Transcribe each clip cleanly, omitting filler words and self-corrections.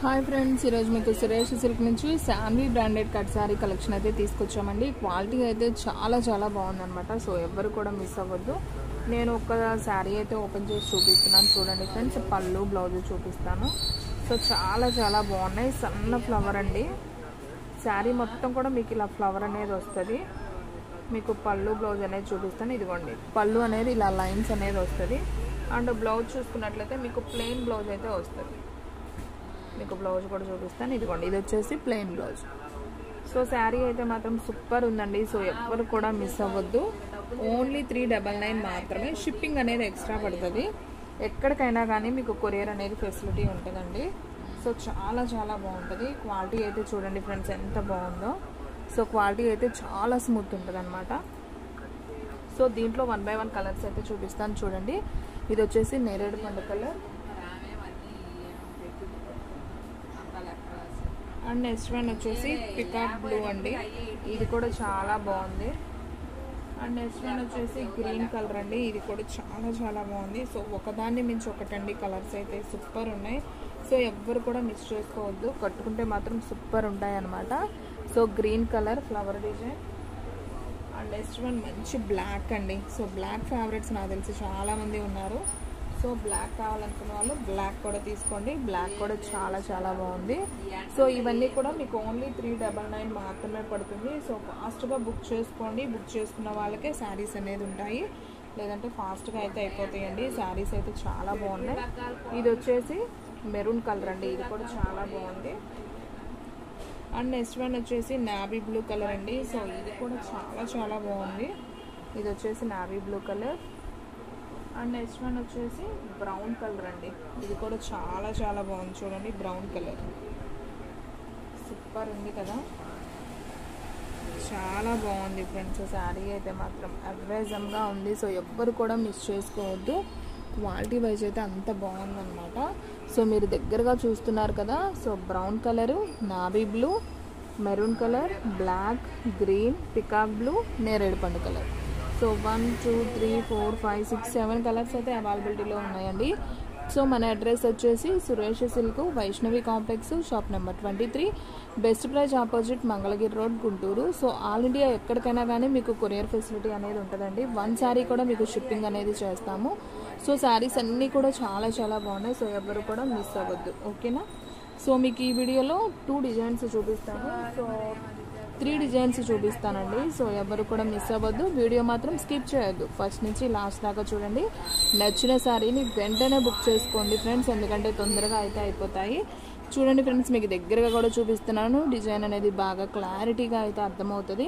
Hi friends, ఈరోజు మీకు Suresh silk నుంచి Shanvi branded cut sari collection అయితే తీసుకొచ్చామండి. క్వాలిటీ అయితే చాలా బాగుందన్నమాట. సో ఎవ్వరు కూడా మిస్ అవ్వద్దు. నేను ఒక శారీ అయితే ఓపెన్ చేసి చూపిస్తున్నాను చూడండి ఫ్రెండ్స్. పళ్ళు బ్లౌజ్ చూపిస్తాను. సో చాలా బాగున్నాయి. సన్న ఫ్లవర్ అండి. శారీ మొత్తం కూడా మీకు ఇలా ఫ్లవర్ అనేది వస్తుంది. మీకు పళ్ళు బ్లౌజ్ అనేది చూపిస్తాను. ఇదిగోండి, పళ్ళు అనేది ఇలా లైన్స్ అనేది వస్తుంది. అండ్ బ్లౌజ్ చూసుకున్నట్లయితే మీకు ప్లెయిన్ బ్లౌజ్ అయితే వస్తుంది. మీకు బ్లౌజ్ కూడా చూపిస్తాను. ఇదిగోండి, ఇది వచ్చేసి ప్లెయిన్ బ్లౌజ్. సో శారీ అయితే మాత్రం సూపర్ ఉందండి. సో ఎవ్వరు కూడా మిస్ అవ్వద్దు. ఓన్లీ 399 మాత్రమే. షిప్పింగ్ అనేది ఎక్స్ట్రా పడుతుంది. ఎక్కడికైనా కానీ మీకు కొరియర్ అనేది ఫెసిలిటీ ఉంటుందండి. సో చాలా బాగుంటుంది. క్వాలిటీ అయితే చూడండి ఫ్రెండ్స్ ఎంత బాగుందో. సో క్వాలిటీ అయితే చాలా స్మూత్ ఉంటుంది అనమాట. సో దీంట్లో 1 by 1 కలర్స్ అయితే చూపిస్తాను చూడండి. ఇది వచ్చేసి నేరేడు పండు కలర్. అండ్ నెక్స్ట్ వన్ వచ్చేసి పికాక్ బ్లూ అండి. ఇది కూడా చాలా బాగుంది. అండ్ నెక్స్ట్ వన్ వచ్చేసి గ్రీన్ కలర్ అండి. ఇది కూడా చాలా బాగుంది. సో ఒకదాన్ని మించి ఒకటండి. కలర్స్ అయితే సూపర్ ఉన్నాయి. సో ఎవ్వరు కూడా మిస్ చేసుకోవద్దు. కట్టుకుంటే మాత్రం సూపర్ ఉంటాయి అన్నమాట. So green colour flower design. And next one మంచి బ్లాక్ అండి. సో బ్లాక్ ఫేవరెట్స్ నాకు తెలిసి చాలామంది ఉన్నారు. సో బ్లాక్ కావాలనుకున్న వాళ్ళు బ్లాక్ కూడా తీసుకోండి. బ్లాక్ కూడా చాలా బాగుంది. సో ఇవన్నీ కూడా మీకు ఓన్లీ 399 మాత్రమే పడుతుంది. సో ఫాస్ట్గా బుక్ చేసుకోండి. బుక్ చేసుకున్న వాళ్ళకే శారీస్ అనేది ఉంటాయి, లేదంటే ఫాస్ట్గా అయితే అయిపోతాయండి. శారీస్ అయితే చాలా బాగున్నాయి. ఇది వచ్చేసి మెరూన్ కలర్ అండి. ఇది కూడా చాలా బాగుంది. అండ్ నెక్స్ట్ వన్ వచ్చేసి నావీ బ్లూ కలర్ అండి. సో ఇది కూడా చాలా బాగుంది. ఇది వచ్చేసి navy blue colour. And next one వచ్చేసి బ్రౌన్ కలర్ అండి. ఇది కూడా చాలా బాగుంది చూడండి. బ్రౌన్ కలర్ సూపర్ ఉంది కదా. చాలా బాగుంది ఫ్రెండ్స్. శారీ అయితే మాత్రం అవేజంగా ఉంది. సో ఎవ్వరు కూడా మిస్ చేసుకోవద్దు. క్వాలిటీ వైజ్ అయితే అంత బాగుందన్నమాట. సో మీరు దగ్గరగా చూస్తున్నారు కదా. So brown colour, navy blue, maroon colour, black, green, peacock blue, నేరేడు పండు కలర్. సో 1 2 3 4 5 6 7 కలర్స్ అయితే అవైలబిలిటీలో ఉన్నాయండి. సో మన అడ్రస్ వచ్చేసి Suresh silk, Vaishnavi complex, shop number 23, best praise opposite, Mangalagiri road, Guntur. So all India ఎక్కడికైనా కానీ మీకు కొరియర్ ఫెసిలిటీ అనేది ఉంటుందండి. 1 శారీ కూడా మీకు షిప్పింగ్ అనేది చేస్తాము. సో శారీస్ అన్నీ కూడా చాలా బాగున్నాయి. సో ఎవరు కూడా మిస్ అవ్వద్దు, ఓకేనా. సో మీకు ఈ వీడియోలో 2 డిజైన్స్ చూపిస్తాను. సో 3 డిజైన్స్ చూపిస్తానండి. సో ఎవరు కూడా మిస్ అవ్వద్దు. వీడియో మాత్రం స్కిప్ చేయొద్దు. ఫస్ట్ నుంచి లాస్ట్ దాకా చూడండి. నచ్చిన శారీని వెంటనే బుక్ చేసుకోండి ఫ్రెండ్స్, ఎందుకంటే తొందరగా అయితే అయిపోతాయి. చూడండి ఫ్రెండ్స్, మీకు దగ్గరగా కూడా చూపిస్తున్నాను. డిజైన్ అనేది బాగా క్లారిటీగా అయితే అర్థమవుతుంది.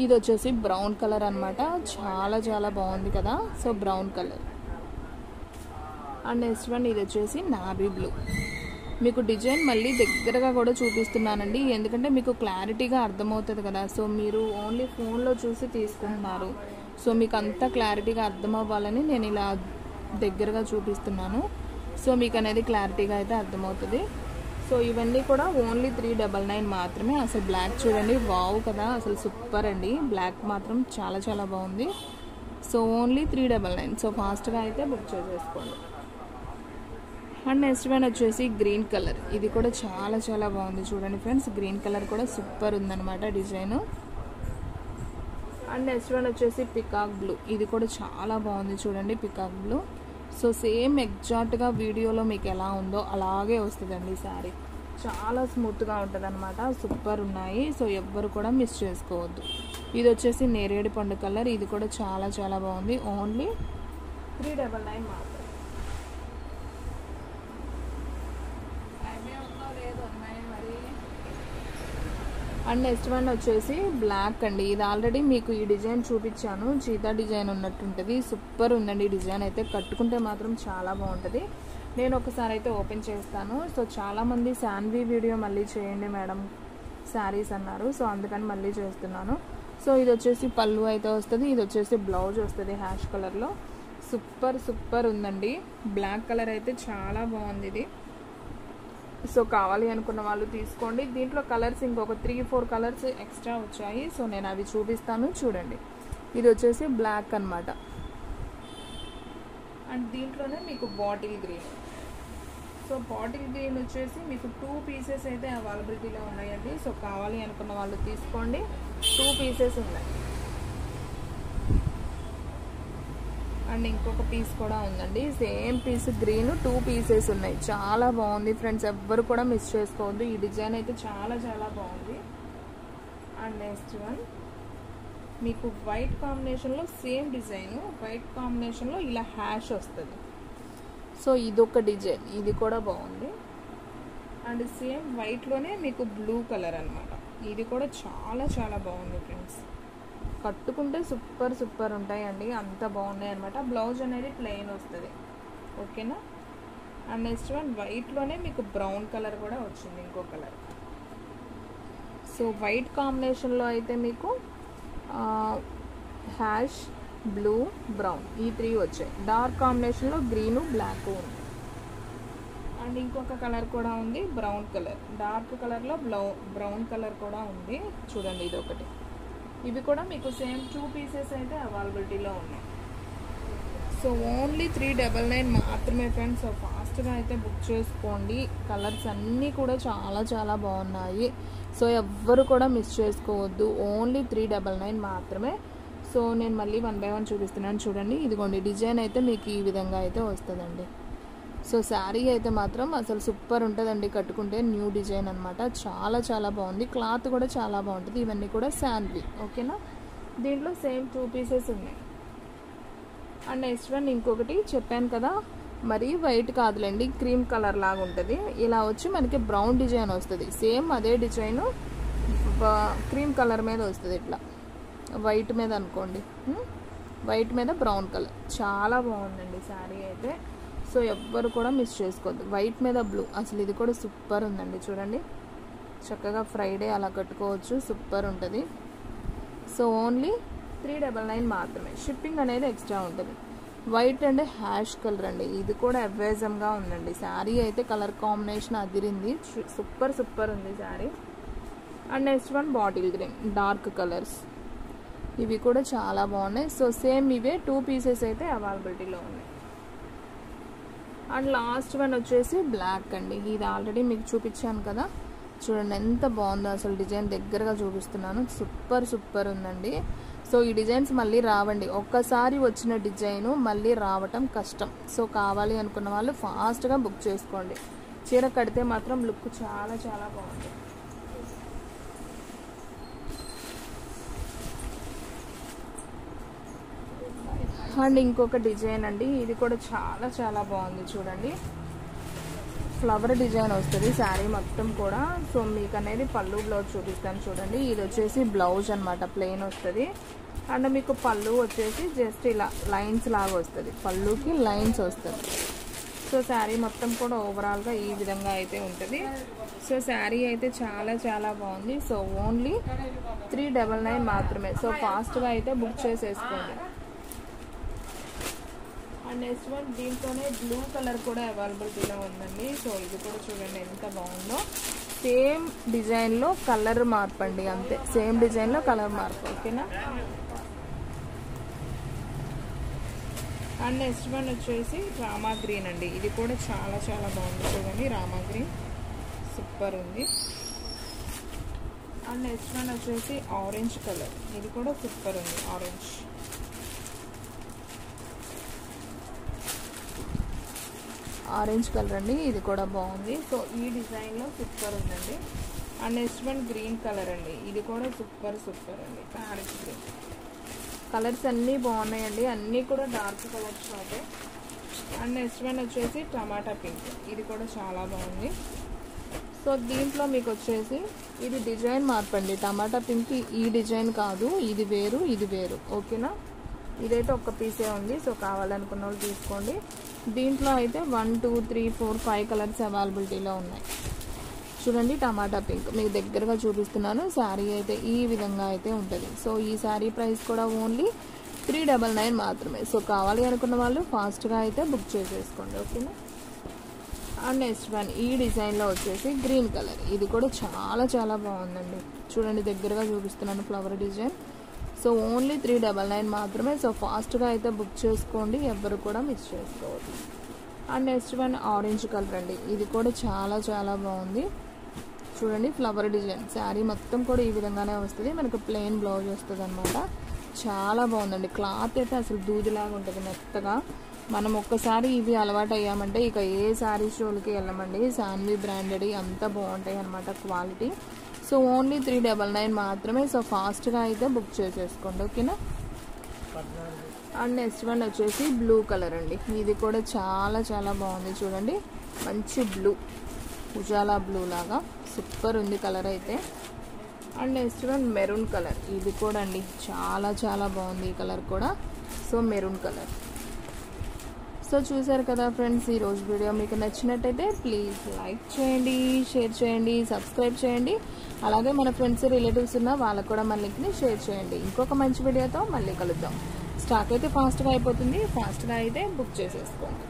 ఇది వచ్చేసి బ్రౌన్ కలర్ అనమాట. చాలా బాగుంది కదా. So brown colour. And next one ఇది వచ్చేసి నావీ బ్లూ. మీకు డిజైన్ మళ్ళీ దగ్గరగా కూడా చూపిస్తున్నానండి, ఎందుకంటే మీకు క్లారిటీగా అర్థమవుతుంది కదా. సో మీరు ఓన్లీ ఫోన్లో చూసి తీసుకుంటున్నారు. సో మీకు అంతా క్లారిటీగా అర్థం అవ్వాలని నేను ఇలా దగ్గరగా చూపిస్తున్నాను. సో మీకు అనేది క్లారిటీగా అయితే అర్థమవుతుంది. సో ఇవన్నీ కూడా ఓన్లీ 399 మాత్రమే. అసలు బ్లాక్ చూడండి, వావ్ కదా, అసలు సూపర్ అండి. బ్లాక్ మాత్రం చాలా బాగుంది. So only 399. సో ఫాస్ట్గా అయితే బుక్ చేసేసుకోండి. అండ్ నెక్స్ట్ వన్ వచ్చేసి గ్రీన్ కలర్. ఇది కూడా చాలా బాగుంది చూడండి ఫ్రెండ్స్. గ్రీన్ కలర్ కూడా సూపర్ ఉందన్నమాట డిజైన్. అండ్ నెక్స్ట్ వన్ వచ్చేసి పికాక్ బ్లూ. ఇది కూడా చాలా బాగుంది చూడండి, పికాక్ బ్లూ. సో సేమ్ ఎగ్జాక్ట్గా వీడియోలో మీకు ఎలా ఉందో అలాగే వస్తుందండి శారీ. చాలా స్మూత్గా ఉంటుంది అనమాట. సూపర్ ఉన్నాయి. సో ఎవ్వరు కూడా మిస్ చేసుకోవద్దు. ఇది వచ్చేసి నేరేడు పండు కలర్. ఇది కూడా చాలా బాగుంది. ఓన్లీ 399 మాత్రం. అండ్ నెక్స్ట్ వన్ వచ్చేసి బ్లాక్ అండి. ఇది ఆల్రెడీ మీకు ఈ డిజైన్ చూపించాను. చీతా డిజైన్ ఉన్నట్టుంటుంది. సూపర్ ఉందండి డిజైన్ అయితే. కట్టుకుంటే మాత్రం చాలా బాగుంటుంది. నేను ఒకసారి అయితే ఓపెన్ చేస్తాను. సో చాలామంది శాన్వి వీడియో మళ్ళీ చేయండి మేడం శారీస్ అన్నారు. సో అందుకని మళ్ళీ చేస్తున్నాను. సో ఇది వచ్చేసి పళ్ళు అయితే వస్తుంది. ఇది వచ్చేసి బ్లౌజ్ వస్తుంది హ్యాష్ కలర్లో. సూపర్ ఉందండి. బ్లాక్ కలర్ అయితే చాలా బాగుంది ఇది. సో కావాలి అనుకున్న వాళ్ళు తీసుకోండి. దీంట్లో కలర్స్ ఇంకొక 3-4 కలర్స్ ఎక్స్ట్రా వచ్చాయి. సో నేను అవి చూపిస్తాను చూడండి. ఇది వచ్చేసి బ్లాక్ అనమాట. అండ్ దీంట్లోనే మీకు bottle green. So bottle green వచ్చేసి మీకు 2 పీసెస్ అయితే అవైలబిలిటీలో ఉన్నాయండి. సో కావాలి అనుకున్న వాళ్ళు తీసుకోండి, 2 పీసెస్ ఉన్నాయి. అండ్ ఇంకొక పీస్ కూడా ఉందండి, సేమ్ పీస్ గ్రీన్ 2 పీసెస్ ఉన్నాయి. చాలా బాగుంది ఫ్రెండ్స్, ఎవ్వరు కూడా మిస్ చేసుకోవద్దు. ఈ డిజైన్ అయితే చాలా చాలా బాగుంది. అండ్ నెక్స్ట్ వన్ మీకు వైట్ కాంబినేషన్లో సేమ్ డిజైన్, వైట్ కాంబినేషన్లో ఇలా హ్యాష్ వస్తుంది. సో ఇదొక డిజైన్, ఇది కూడా బాగుంది. అండ్ సేమ్ వైట్లోనే మీకు బ్లూ కలర్ అనమాట, ఇది కూడా చాలా చాలా బాగుంది ఫ్రెండ్స్. కట్టుకుంటే సూపర్ సూపర్ ఉంటాయండి, అంత బాగున్నాయి అనమాట. బ్లౌజ్ అనేది ప్లెయిన్ వస్తుంది, ఓకేనా. అండ్ నెక్స్ట్ వన్ వైట్లోనే మీకు బ్రౌన్ కలర్ కూడా వచ్చింది, ఇంకో కలర్. సో వైట్ కాంబినేషన్లో అయితే మీకు హ్యాష్, బ్లూ, బ్రౌన్ ఈ 3 వచ్చాయి. డార్క్ కాంబినేషన్లో గ్రీను, బ్లాక్ ఉంది. అండ్ ఇంకొక కలర్ కూడా ఉంది, బ్రౌన్ కలర్. డార్క్ కలర్లో బ్రౌన్ కలర్ కూడా ఉంది, చూడండి ఇది ఒకటి. ఇవి కూడా మీకు సేమ్ 2 పీసెస్ అయితే అవైలబిలిటీలో ఉన్నాయి. సో ఓన్లీ 399 మాత్రమే ఫ్రెండ్స్. సో ఫాస్ట్గా అయితే బుక్ చేసుకోండి. కలర్స్ అన్నీ కూడా చాలా చాలా బాగున్నాయి. సో ఎవ్వరు కూడా మిస్ చేసుకోవద్దు, ఓన్లీ 399 మాత్రమే. సో నేను మళ్ళీ 1 బై 1 చూపిస్తున్నాను చూడండి. ఇదిగోండి డిజైన్ అయితే మీకు ఈ విధంగా అయితే వస్తుందండి. సో శారీ అయితే మాత్రం అసలు సూపర్ ఉంటుందండి, కట్టుకుంటే న్యూ డిజైన్ అనమాట. చాలా చాలా బాగుంది, క్లాత్ కూడా చాలా బాగుంటుంది. ఇవన్నీ కూడా శాండ్వి, ఓకేనా. దీంట్లో సేమ్ 2 పీసెస్ ఉన్నాయి. అండ్ నెక్స్ట్ వన్ ఇంకొకటి చెప్పాను కదా, మరి వైట్ కాదులేండి, క్రీమ్ కలర్ లాగా ఉంటుంది. ఇలా వచ్చి మనకి బ్రౌన్ డిజైన్ వస్తుంది. సేమ్ అదే డిజైన్ క్రీమ్ కలర్ మీద వస్తుంది, ఇట్లా వైట్ మీద అనుకోండి, వైట్ మీద బ్రౌన్ కలర్. చాలా బాగుందండి శారీ అయితే. సో ఎవ్వరు కూడా మిస్ చేసుకోవద్దు. వైట్ మీద బ్లూ, అసలు ఇది కూడా సూపర్ ఉందండి. చూడండి చక్కగా ఫ్రైడే అలా కట్టుకోవచ్చు, సూపర్ ఉంటుంది. సో ఓన్లీ 399 మాత్రమే. షిప్పింగ్ అనేది ఎక్స్ట్రా ఉంటుంది. వైట్ అండ్ హ్యాష్ కలర్ అండి, ఇది కూడా అవేజంగా ఉందండి. శారీ అయితే కలర్ కాంబినేషన్ అదిరింది, సూపర్ సూపర్ ఉంది sari. And next one bottle green, dark colours, ఇవి కూడా చాలా బాగున్నాయి. సో సేమ్ ఇవే 2 పీసెస్ అయితే అవైలబిలిటీలో ఉన్నాయి. అండ్ లాస్ట్ వన్ వచ్చేసి బ్లాక్ అండి, ఇది ఆల్రెడీ మీకు చూపించాను కదా. చూడండి ఎంత బాగుందో, అసలు డిజైన్ దగ్గరగా చూపిస్తున్నాను, సూపర్ సూపర్ ఉందండి. సో ఈ డిజైన్స్ మళ్ళీ రావండి, ఒక్కసారి వచ్చిన డిజైను మళ్ళీ రావటం కష్టం. సో కావాలి అనుకున్న వాళ్ళు ఫాస్ట్గా బుక్ చేసుకోండి. చీర కడితే మాత్రం లుక్ చాలా చాలా బాగుంది. అండ్ ఇంకొక డిజైన్ అండి, ఇది కూడా చాలా చాలా బాగుంది. చూడండి ఫ్లవర్ డిజైన్ వస్తుంది శారీ మొత్తం కూడా. సో మీకు అనేది పళ్ళు బ్లౌజ్ చూపిస్తాను చూడండి. ఇది వచ్చేసి బ్లౌజ్ అనమాట, ప్లెయిన్ వస్తుంది. అండ్ మీకు పళ్ళు వచ్చేసి జస్ట్ ఇలా లైన్స్ లాగా వస్తుంది, పళ్ళుకి లైన్స్ వస్తుంది. సో శారీ మొత్తం కూడా ఓవరాల్గా ఈ విధంగా అయితే ఉంటుంది. సో శారీ అయితే చాలా చాలా బాగుంది. సో ఓన్లీ 399 మాత్రమే. సో ఫాస్ట్గా అయితే బుక్ చేసేసుకోండి. అండ్ నెక్స్ట్ వన్ దీంట్లోనే బ్లూ కలర్ కూడా అవైలబిలిటీలో ఉందండి. సో ఇది కూడా చూడండి ఎంత బాగుందో. సేమ్ డిజైన్లో కలర్ మార్పు అండి, అంతే. సేమ్ డిజైన్లో కలర్ మార్పు, ఓకేనా. అండ్ నెక్స్ట్ వన్ వచ్చేసి రామా గ్రీన్ అండి, ఇది కూడా చాలా చాలా బాగుంది. చూడండి రామా గ్రీన్ సూపర్ ఉంది. అండ్ నెక్స్ట్ వన్ వచ్చేసి ఆరెంజ్ కలర్, ఇది కూడా సూపర్ ఉంది. ఆరెంజ్ కలర్ అండి, ఇది కూడా బాగుంది. సో ఈ డిజైన్లో సూపర్ ఉందండి. And next one green colour అండి, ఇది కూడా సూపర్ సూపర్ అండి. ప్యారెట్ గ్రీన్ కలర్స్ అన్నీ బాగున్నాయండి, అన్నీ కూడా డార్క్ కలర్స్ షాపే. అండ్ నెక్స్ట్ వన్ వచ్చేసి టమాటా పింక్, ఇది కూడా చాలా బాగుంది. సో దీంట్లో మీకు వచ్చేసి ఇది డిజైన్ మార్పండి. టమాటా పింక్ ఈ డిజైన్ కాదు, ఇది వేరు ఇది వేరు, ఓకేనా. ఇదైతే ఒక్క పీసే ఉంది. సో కావాలనుకున్న వాళ్ళు తీసుకోండి. దీంట్లో అయితే 1 2 3 4 5 కలర్స్ అవైలబిలిటీలో ఉన్నాయి. చూడండి టమాటా పింక్ మీకు దగ్గరగా చూపిస్తున్నాను. శారీ అయితే ఈ విధంగా అయితే ఉంటుంది. సో ఈ శారీ ప్రైస్ కూడా ఓన్లీ 399 మాత్రమే. సో కావాలి అనుకున్న వాళ్ళు ఫాస్ట్గా అయితే బుక్ చేసేసుకోండి, ఓకేనా. అండ్ నెక్స్ట్ వన్ ఈ డిజైన్లో వచ్చేసి గ్రీన్ కలర్, ఇది కూడా చాలా చాలా బాగుందండి. చూడండి దగ్గరగా చూపిస్తున్నాను ఫ్లవర్ డిజైన్. సో ఓన్లీ 399 మాత్రమే. సో ఫాస్ట్గా అయితే బుక్ చేసుకోండి, ఎవ్వరు కూడా మిస్ చేసుకోవద్దు. And next one orange colour అండి. ఇది కూడా చాలా చాలా బాగుంది. చూడండి ఫ్లవర్ డిజైన్. శారీ మొత్తం కూడా ఈ విధంగానే వస్తుంది. మనకు ప్లెయిన్ బ్లౌజ్ వస్తుంది అనమాట. చాలా బాగుందండి. క్లాత్ అయితే అసలు దూదిలాగా ఉంటుంది మెత్తగా. మనం ఒక్కసారి ఇవి అలవాటు అయ్యామంటే ఇక ఏ శారీ షోలకి వెళ్ళమండి. శాన్వి బ్రాండెడ్ అంత బాగుంటాయి అనమాట క్వాలిటీ. సో ఓన్లీ 399 మాత్రమే. సో ఫాస్ట్గా అయితే బుక్ చేసేసుకోండి, ఓకేనా. అండ్ నెక్స్ట్ వన్ వచ్చేసి బ్లూ కలర్ అండి. ఇది కూడా చాలా చాలా బాగుంది. చూడండి మంచి బ్లూ, ఉజాలా బ్లూ లాగా సూపర్ ఉంది కలర్ అయితే. And next one maroon colour. ఇది కూడా అండి చాలా చాలా బాగుంది ఈ కలర్ కూడా. So maroon colour. సో చూసారు కదా ఫ్రెండ్స్, ఈరోజు వీడియో మీకు నచ్చినట్టయితే ప్లీజ్ లైక్ చేయండి, షేర్ చేయండి, సబ్స్క్రైబ్ చేయండి. అలాగే మన ఫ్రెండ్స్ రిలేటివ్స్ ఉన్న వాళ్ళకు కూడా మన లింక్ని షేర్ చేయండి. ఇంకొక మంచి వీడియోతో మళ్ళీ కలుద్దాం. స్టాక్ అయితే ఫాస్ట్గా అయిపోతుంది. ఫాస్ట్గా అయితే బుక్ చేసేసుకోండి.